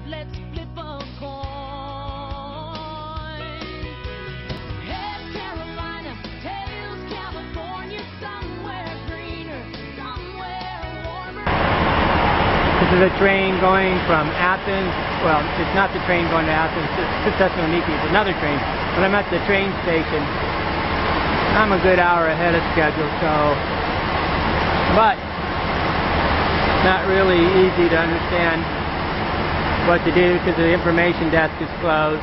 let's flip a coin. Head Carolina, tails California, somewhere greener, somewhere warmer. This is a train going from Athens. Well, it's not the train going to Athens, it's Thessaloniki. It's another train. But I'm at the train station. I'm a good hour ahead of schedule, but not really easy to understand what to do because the information desk is closed.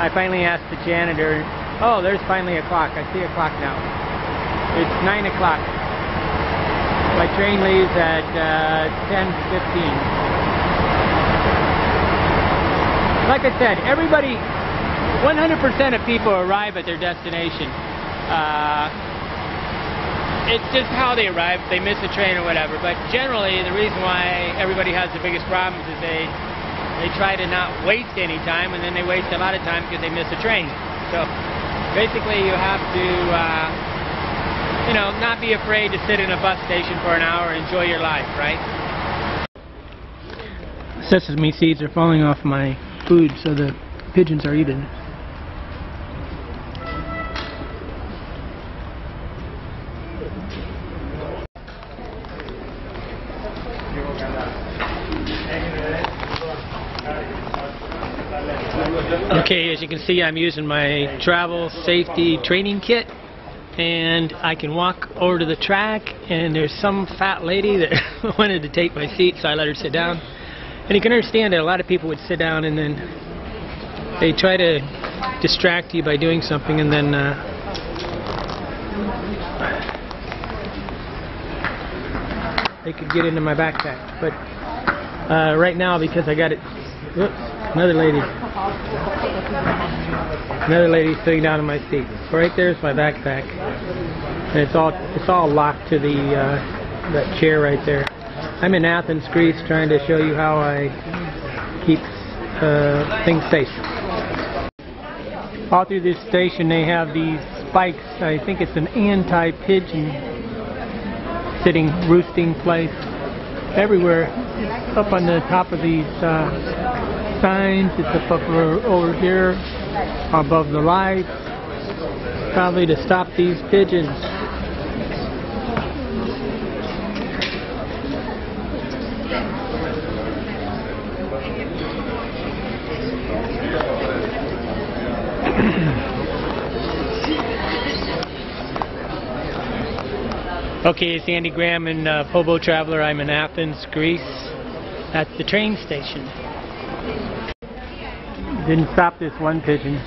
I finally asked the janitor, oh, there's finally a clock. I see a clock now. It's 9 o'clock. My train leaves at 10:15. Like I said, everybody, 100% of people arrive at their destination. It's just how they arrive. They miss a train or whatever. But generally, the reason why everybody has the biggest problems is they try to not waste any time, and then they waste a lot of time because they miss a train. So basically, you have to, not be afraid to sit in a bus station for an hour and enjoy your life, right? Sesame seeds are falling off my food, so the pigeons are eating. Okay, as you can see, I'm using my travel safety training kit, and I can walk over to the track, and there's some fat lady that wanted to take my seat, so I let her sit down. And you can understand that a lot of people would sit down and then they try to distract you by doing something, and then they could get into my backpack. But right now, because I got it, whoops, another lady sitting down in my seat. So right there's my backpack, and it's all locked to the that chair right there. I'm in Athens, Greece, trying to show you how I keep things safe. All through this station they have these spikes. I think it's an anti-pigeon sitting roosting place everywhere. Up on the top of these signs, it's up over here above the lights, probably to stop these pigeons. Okay, it's Andy Graham and Hobo Traveler. I'm in Athens, Greece, at the train station. Didn't stop this one pigeon.